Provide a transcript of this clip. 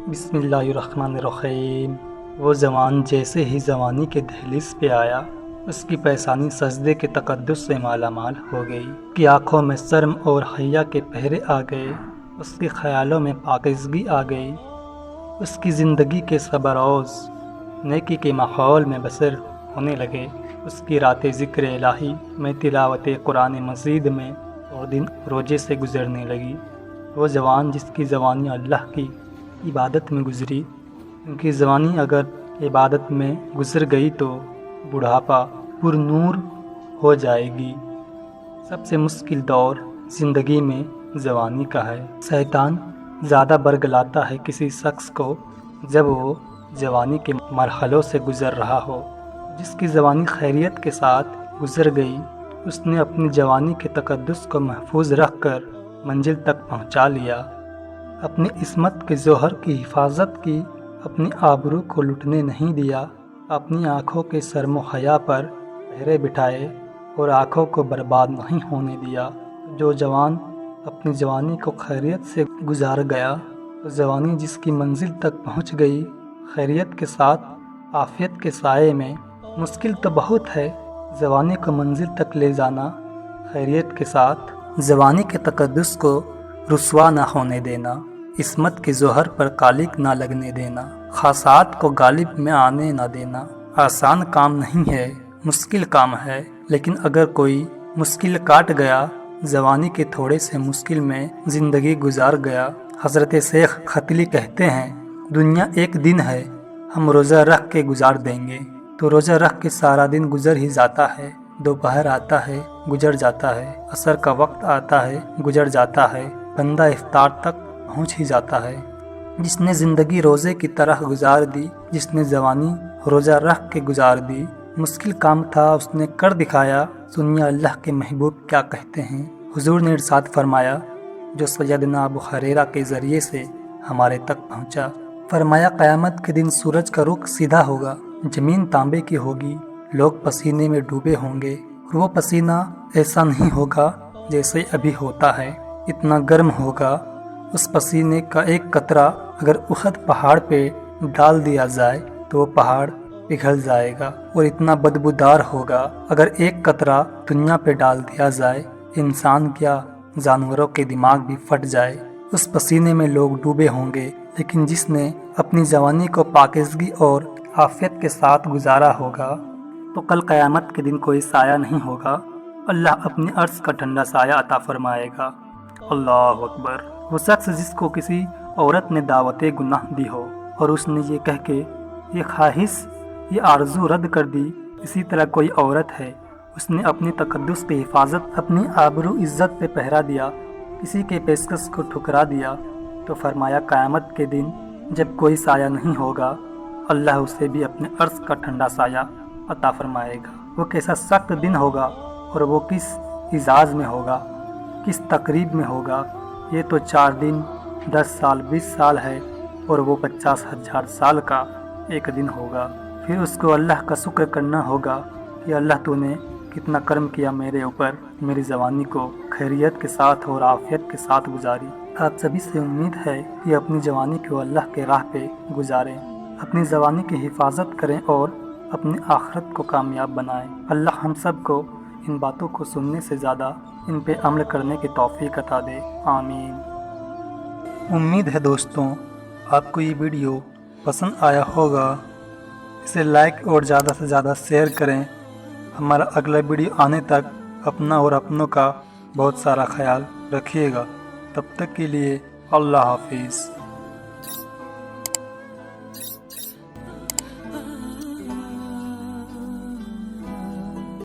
بسم اللہ الرحمن الرحیم۔ وہ جوان جیسے ہی جوانی کے دہلیز پہ آیا، اس کی پیشانی سجدے کے تقدس سے مالا مال ہو گئی، اس کی آنکھوں میں شرم اور حیا کے پہرے آ گئے، اس کے خیالوں میں پاکیزگی آ گئی، اس کی زندگی کے سبروز نیکی کے ماحول میں بسر ہونے لگے، اس کی راتیں ذکر الہی میں تلاوت قرآن مجید میں اور دن روزے سے گزرنے لگی۔ وہ جوان جس کی جوانی اللہ کی عبادت میں گزری، ان کی جوانی اگر عبادت میں گزر گئی تو بڑھاپا پر نور ہو جائے گی۔ سب سے مشکل دور زندگی میں جوانی کا ہے۔ شیطان زیادہ برگلاتا ہے کسی شخص کو جب وہ جوانی کے مرحلوں سے گزر رہا ہو۔ جس کی جوانی خیریت کے ساتھ گزر گئی، اس نے اپنی جوانی کے تقدس کو محفوظ رکھ کر منزل تک پہنچا لیا، اپنی عصمت کے جوہر کی حفاظت کی، اپنی آبرو کو لٹنے نہیں دیا، اپنی آنکھوں کے شرم و حیا پر پہرے بٹھائے اور آنکھوں کو برباد نہیں ہونے دیا۔ جو جوان اپنی جوانی کو خیریت سے گزار گیا تو جوانی جس کی منزل تک پہنچ گئی خیریت کے ساتھ عافیت کے سائے میں۔ مشکل تو بہت ہے جوانی کو منزل تک لے جانا، خیریت کے ساتھ جوانی کے تقدس کو رسوا نہ ہونے دینا، عصمت کے جوہر پر کالک نہ لگنے دینا، خاصات کو غالب میں آنے نہ دینا۔ آسان کام نہیں ہے، مشکل کام ہے، لیکن اگر کوئی مشکل کاٹ گیا، جوانی کے تھوڑے سے مشکل میں زندگی گزار گیا۔ حضرت شیخ ختلی کہتے ہیں، دنیا ایک دن ہے، ہم روزہ رکھ کے گزار دیں گے، تو روزہ رکھ کے سارا دن گزر ہی جاتا ہے، دوپہر آتا ہے گزر جاتا ہے، عصر کا وقت آتا ہے گزر جاتا ہے، بندہ افطار تک پہنچ ہی جاتا ہے۔ جس نے زندگی روزے کی طرح گزار دی، جس نے جوانی روزہ رکھ کے گزار دی، مشکل کام تھا اس نے کر دکھایا۔ سنیے اللہ کے محبوب کیا کہتے ہیں۔ حضور نے ارشاد فرمایا، جو سیدنا ابو ہریرہ کے ذریعے سے ہمارے تک پہنچا، فرمایا قیامت کے دن سورج کا رخ سیدھا ہوگا، زمین تانبے کی ہوگی، لوگ پسینے میں ڈوبے ہوں گے، اور وہ پسینہ ایسا نہیں ہوگا جیسے ابھی ہوتا ہے، اتنا گرم ہوگا۔ اس پسینے کا ایک قطرہ اگر احد پہاڑ پہ ڈال دیا جائے تو وہ پہاڑ پگھل جائے گا، اور اتنا بدبودار ہوگا۔ اگر ایک قطرہ دنیا پہ ڈال دیا جائے، انسان کیا جانوروں کے دماغ بھی پھٹ جائے۔ اس پسینے میں لوگ ڈوبے ہوں گے، لیکن جس نے اپنی جوانی کو پاکیزگی اور عافیت کے ساتھ گزارا ہوگا تو کل قیامت کے دن کوئی سایہ نہیں ہوگا، اللہ اپنی عرش کا ٹھنڈا سایہ عطا فرمائے گا۔ اللہ اکبر۔ وہ شخص جس کو کسی عورت نے دعوت گناہ دی ہو اور اس نے یہ کہہ کے یہ خواہش یہ آرزو رد کر دی، اسی طرح کوئی عورت ہے، اس نے اپنی تقدس کی حفاظت، اپنی آبرو عزت پہ پہرا دیا، کسی کے پیشکش کو ٹھکرا دیا، تو فرمایا قیامت کے دن جب کوئی سایہ نہیں ہوگا، اللہ اسے بھی اپنے عرش کا ٹھنڈا سایہ عطا فرمائے گا۔ وہ کیسا سخت دن ہوگا اور وہ کس اعزاز میں ہوگا، کس تقریب میں ہوگا۔ یہ تو 4 دن 10 سال 20 سال ہے، اور وہ 50,000 سال کا ایک دن ہوگا۔ پھر اس کو اللہ کا شکر کرنا ہوگا کہ اللہ تو نے کتنا کرم کیا میرے اوپر، میری جوانی کو خیریت کے ساتھ اور عافیت کے ساتھ گزاری۔ آپ سبھی سے امید ہے کہ اپنی جوانی کو اللہ کے راہ پہ گزاریں، اپنی جوانی کی حفاظت کریں اور اپنی آخرت کو کامیاب بنائیں۔ اللہ ہم سب کو ان باتوں کو سننے سے زیادہ ان پہ عمل کرنے کی توفیق عطا دے، آمین۔ امید ہے دوستوں آپ کو یہ ویڈیو پسند آیا ہوگا، اسے لائک اور زیادہ سے زیادہ شیئر کریں۔ ہمارا اگلا ویڈیو آنے تک اپنا اور اپنوں کا بہت سارا خیال رکھیے گا۔ تب تک کے لیے اللہ حافظ۔